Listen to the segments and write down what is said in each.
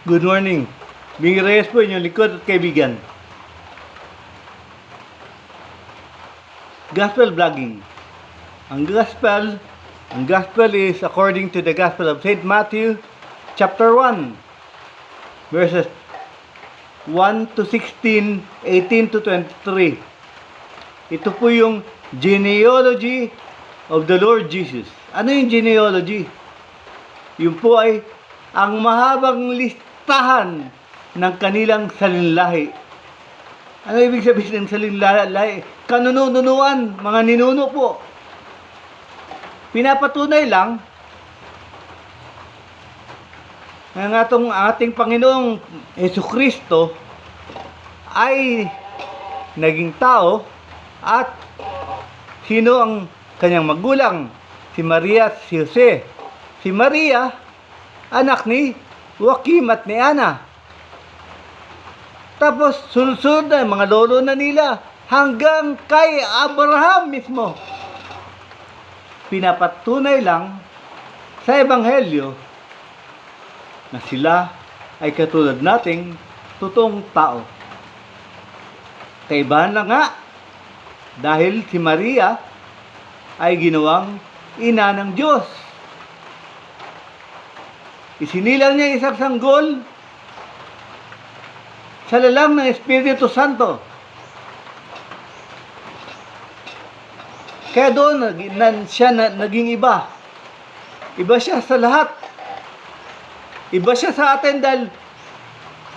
Good morning. Bing Reyes po, inyong likod at kaibigan. Gospel vlogging. Ang gospel is according to the Gospel of St. Matthew, chapter 1, verses 1 to 16, 18 to 23. Ito po yung genealogy of the Lord Jesus. Ano yung genealogy? Yun po ay ang mahabang listahan ng kanilang salinlahi. Ano ibig sabihin ng salinlahi? Kanununuan, mga ninuno po. Pinapatunay lang ng ating Panginoong Jesucristo ay naging tao at sino ang kanyang magulang? Si Maria at si Jose. Si Maria, anak ni Joaquim at ni Ana. Tapos sunod-sunod na mga lolo na nila hanggang kay Abraham mismo. Pinapatunay lang sa Ebanghelyo na sila ay katulad nating totoong tao. Kaibahan lang nga dahil si Maria ay ginawang ina ng Diyos. Isinilang niya isang sanggol sa lalang ng Espiritu Santo. Kaya doon siya naging iba. Iba siya sa lahat. Iba siya sa atin dahil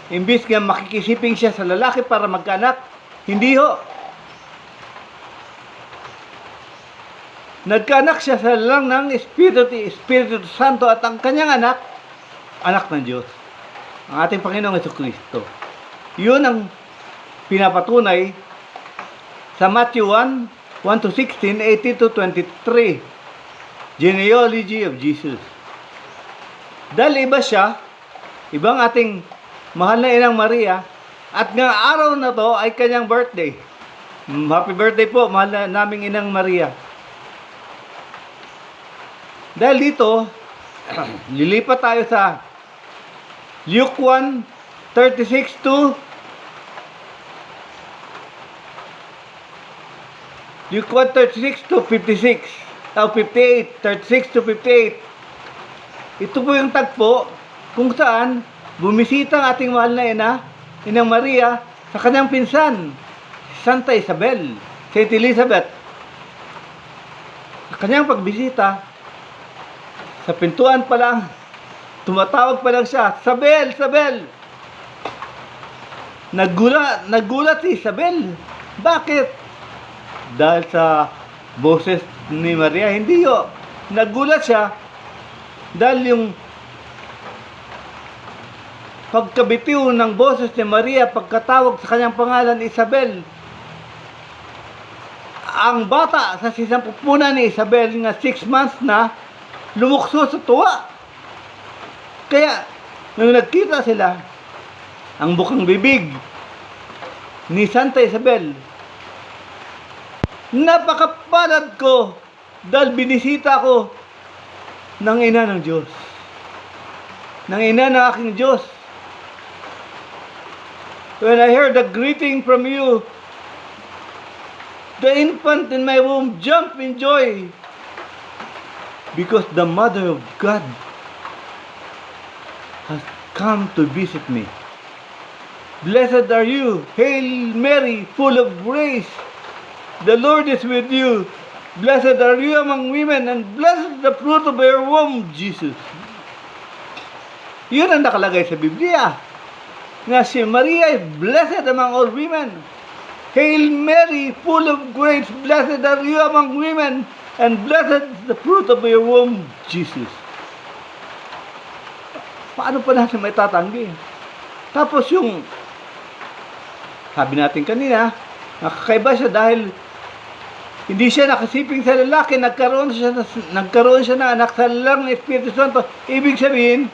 imbis nga makikisiping siya sa lalaki para magkaanak, hindi ho. Nagkaanak siya sa lalang ng Espiritu Santo at ang kanyang anak ng Diyos. Ang ating Panginoong Jesucristo. Yun ang pinapatunay sa Matthew 1 to 16, 18 to 23. Genealogy of Jesus. Dahil iba siya, ibang ating mahal na inang Maria, at ng araw na to ay kanyang birthday. Happy birthday po, mahal na naming inang Maria. Dahil dito, lilipat tayo sa Luke 1:36 to Luke 1:36 to 56. 58, 36 to 58. Ito po yung tagpo kung saan bumisita ang ating mahal na inang Maria sa kanyang pinsan, Santa Isabel, Saint Elizabeth. Sa kanyang pagbisita, sa pintuan pa lang, tumatawag pa lang siya, Isabel, Isabel. Nagulat si Isabel. Bakit? Dahil sa boses ni Maria, hindi yo. Nagulat siya dahil yung pagkabitiw ng boses ni Maria pagkatawag sa kanyang pangalan Isabel. Ang bata sa sisang pupunan ni Isabel nga 6 months na lumukso sa tuwa. Kaya nung nagkita sila, ang bukang bibig ni Santa Isabel, napakapalad ko dahil binisita ko ng ina ng Diyos. Ng ina ng aking Diyos. When I heard the greeting from you, the infant in my womb jumped in joy because the Mother of God has come to visit me. Blessed are you, Hail Mary, full of grace. The Lord is with you. Blessed are you among women, and blessed the fruit of your womb, Jesus. Yun ang nakalagay sa Biblia. Nga si Maria ay blessed among all women. Hail Mary, full of grace. Blessed are you among women, and blessed is the fruit of your womb, Jesus. Paano pa natin may tatanggi? Tapos yung sabi natin kanina, nakakaiba siya dahil hindi siya nakasiping sa lalaki, nagkaroon siya ng anak sa lalang ng Espiritu Santo. Ibig sabihin,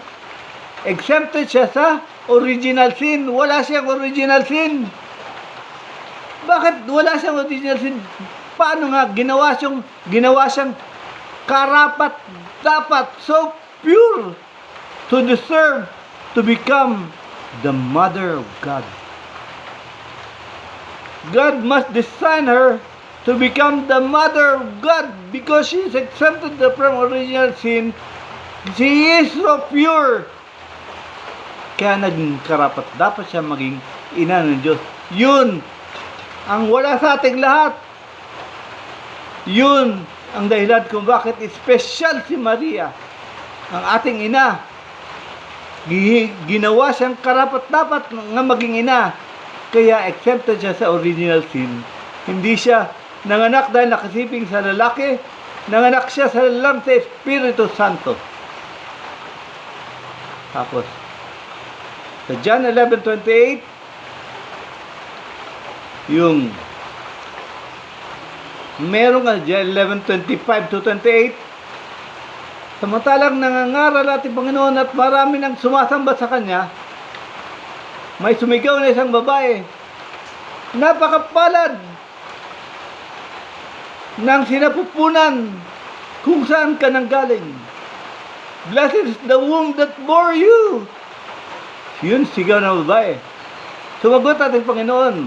exempted siya sa original sin. Wala siyang original sin. Bakit wala siyang original sin? Paano nga ginawa siyang karapat dapat, so pure to deserve to become the mother of God. God must design her to become the mother of God because she is exempted from original sin. She is so pure. Kaya naging karapat dapat siya maging ina ng Diyos. Yun ang wala sa ating lahat. Yun ang dahilan kung bakit special si Maria, ang ating ina. Ginawa siyang karapat dapat nga maging ina. Kaya exempted siya sa original sin. Hindi siya nanganak dahil nakasiping sa lalaki. Nanganak siya sa lalaki sa Espiritu Santo. Tapos, sa John 11:28, yung merong John 11:25 to 28, samantalang nangangaral ating Panginoon at marami nang sumasamba sa Kanya, may sumigaw na isang babae, napakapalad ng sinapupunan kung saan ka nanggaling. Blessed is the womb that bore you. Yun, sigaw ng babae. Sumagot ating Panginoon.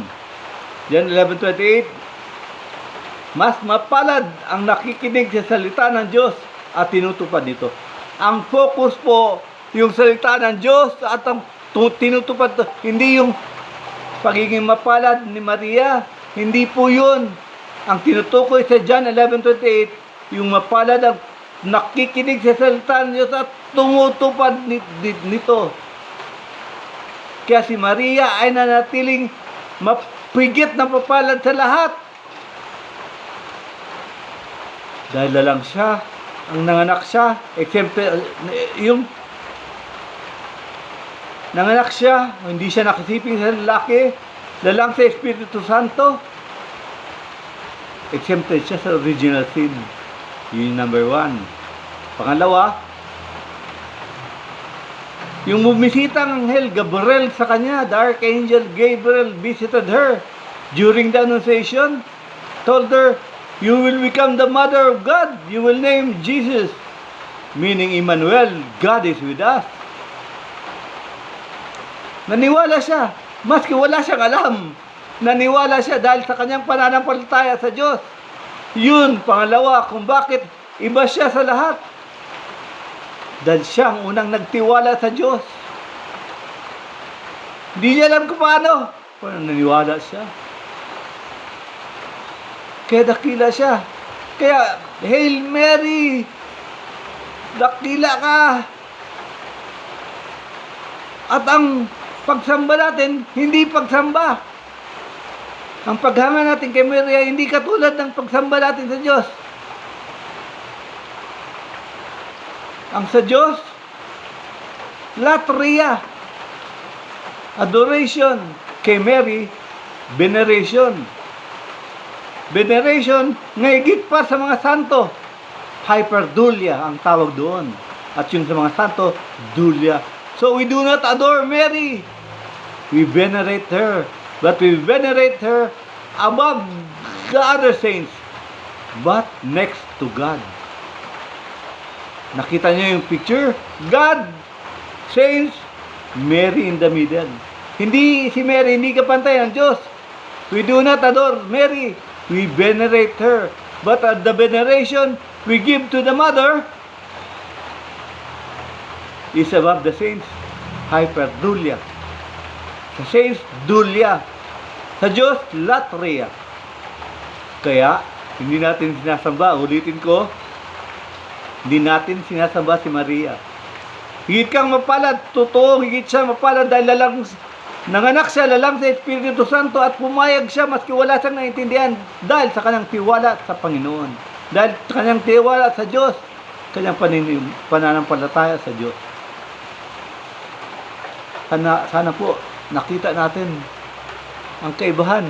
John 11:28, mas mapalad ang nakikinig sa salita ng Diyos at tinutupad nito. Ang focus po, yung salita ng Diyos at ang tinutupad, hindi yung pagiging mapalad ni Maria. Hindi po yun. Ang tinutukoy sa John 11:28, yung mapalad ang nakikinig sa salita ng Diyos at tumutupad nito. Kaya si Maria ay nanatiling mapigit na papalad sa lahat. Dahil lalang siya, ang nanganak siya, yung nanganak siya, hindi siya nakasiping sa lalaki, lalang sa Espiritu Santo, exempted siya sa original sin. Yun number 1. Pangalawa, yung bumisitang anghel Gabriel sa kanya, the archangel Gabriel visited her during the Annunciation, told her, you will become the mother of God. You will name Jesus, meaning Emmanuel, God is with us. Naniwala siya, maski wala siyang alam. Naniwala siya dahil sa kanyang pananampalataya sa Diyos. Yun, pangalawa, kung bakit iba siya sa lahat. Dahil siya ang unang nagtiwala sa Diyos. Hindi niya alam kung paano. Pero naniwala siya. Kaya dakila siya. Kaya, Hail Mary, dakila ka. At ang pagsamba natin, hindi pagsamba. Ang paghanga natin kay Maria, hindi katulad ng pagsamba natin sa Diyos. Ang sa Diyos, latria, adoration. Kay Mary, veneration. Veneration, ngayigit pa sa mga santo. Hyperdulia ang tawag doon. At yung sa mga santo, dulia. So we do not adore Mary. We venerate her. But we venerate her above the other saints. But next to God. Nakita niyo yung picture? God, saints, Mary in the middle. Hindi si Mary, hindi kapantay ng Diyos. We do not adore Mary. We venerate her. But the veneration we give to the mother is above the saints. Hyperdulia. Sa saints, dulia. Sa Diyos, latria. Kaya, hindi natin sinasamba. Ulitin ko, hindi natin sinasamba si Maria. Higit kang mapalad, totoo, higit siya mapalad dahil nanganak siya lalang sa Espiritu Santo at pumayag siya maski wala siyang naintindihan dahil sa kanyang tiwala sa Panginoon. Dahil sa kanyang tiwala sa Diyos, kanyang pananampalataya sa Diyos. Sana po, nakita natin ang kaibahan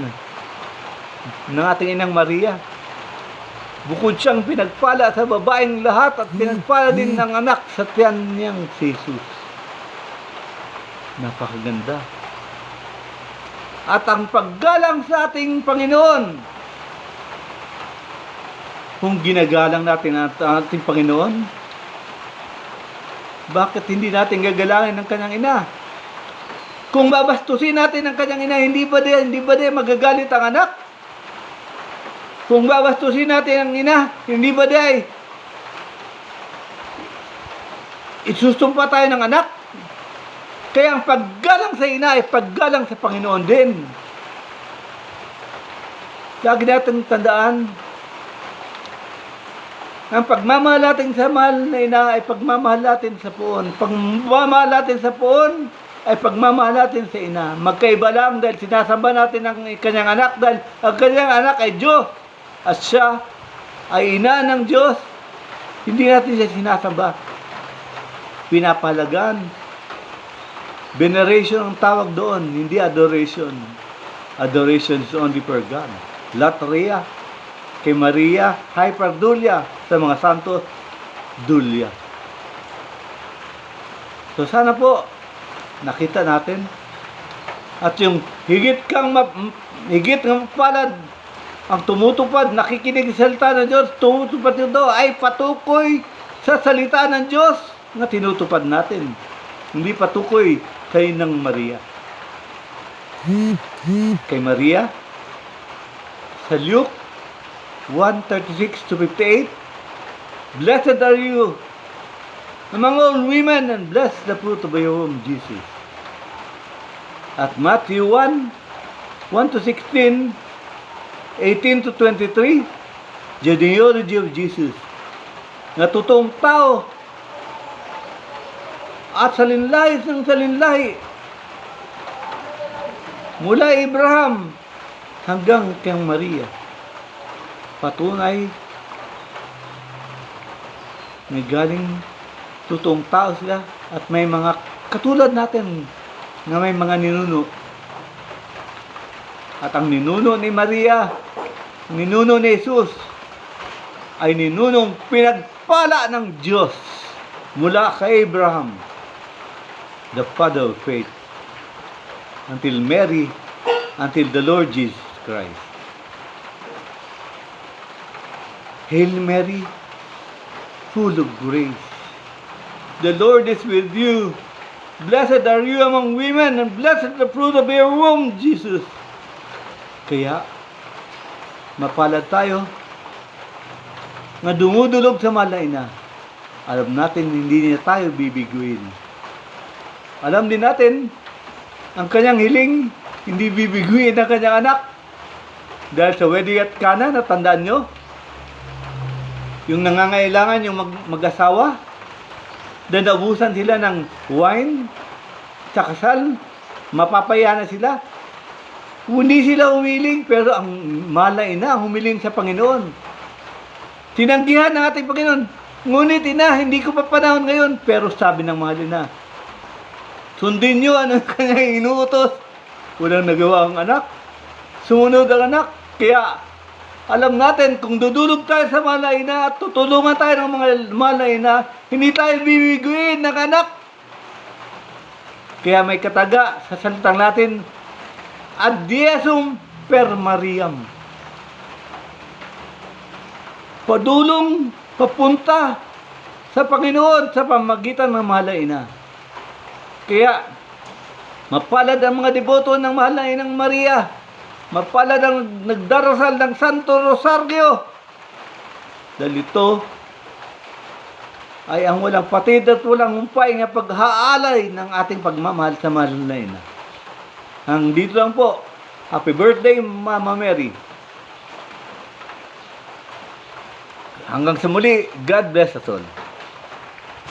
ng ating inang Maria. Bukod siyang pinagpala sa babaeng lahat at pinagpala din ng anak sa tiyan niyang si Jesus. Napakaganda. At ang paggalang sa ating Panginoon, kung ginagalang natin ang ating Panginoon, Bakit hindi natin gagalangin ang kanyang ina? Kung babastusin natin ang kanyang ina, hindi ba di magagalit ang anak? Kung babastusin natin ang ina, hindi ba di isusumpa tayo ng anak? Kaya ang paggalang sa ina ay paggalang sa Panginoon din. Lagi natin tandaan, ang pagmamahal natin sa mahal na ina ay pagmamahal natin sa poon. Pagmamahal natin sa poon ay pagmamahal natin sa ina. Magkaiba lang dahil sinasamba natin ang kanyang anak dahil ang kanyang anak ay Diyos at siya ay ina ng Diyos. Hindi natin siya sinasamba. Pinapahalagan. Veneration ang tawag doon, hindi adoration. Adoration is only for God. Latria, kay Maria, hyperdulia, sa mga santos, dulia. So sana po, nakita natin, at yung higit kang mapalad, ang tumutupad, nakikinig sa salita ng Diyos, tumutupad ito ay patukoy sa salita ng Diyos na tinutupad natin. Hindi patukoy kay ng Maria. Kay Maria, sa Luke 1:36-58, blessed are you among all women, and blessed the fruit of your womb, Jesus. At Matthew 1:1-16, 18-23, genealogy of Jesus. Na totoong tao at salinlahi ng salinlahi mula Abraham hanggang kay Maria. Patunay may galing totoong tao sila at may mga katulad natin na may mga ninuno. At ang ninuno ni Maria, ninuno ni Jesus, ay ninunong pinagpala ng Diyos mula kay Abraham, the father of faith, until Mary, until the Lord Jesus Christ. Hail Mary, full of grace, the Lord is with you. Blessed are you among women, and blessed the fruit of your womb, Jesus. Kaya, mapalad tayo na dumudulog sa mahal na ina. Alam natin, hindi niya tayo bibiguin. Alam din natin, ang kanyang hiling, hindi bibiguin ang kanyang anak. Dahil sa wedding at Cana, natandaan nyo, yung nangangailangan yung mag-asawa, dahil naubusan sila ng wine sa kasal, mapapaya na sila. Hindi sila humiling, pero ang mahal na ina, humiling sa Panginoon. Tinanggihan ng ating Panginoon, ngunit ina, hindi ko pa panahon ngayon. Pero sabi ng mahal ina, sundin nyo ang kanyang inuutos. Walang nagawa ang anak, sumunod ang anak. Kaya, alam natin, kung dudulog tayo sa mahal na ina at tutulungan tayo ng mga mahal na ina, hindi tayo bibiguin ng anak. Kaya may kataga sa salitang natin, ad diesum per Mariam. Padulong, papunta sa Panginoon sa pamagitan ng mahal na ina. Kaya, mapalad ang mga deboto ng mahal na inang Maria. Mapalad ang nagdarasal ng Santo Rosario. Dahil ito ay ang walang patid at walang humpay nga paghaalay ng ating pagmamahal sa mahal na ina. Dito lang po. Happy birthday, Mama Mary. Hanggang sa muli, God bless us all.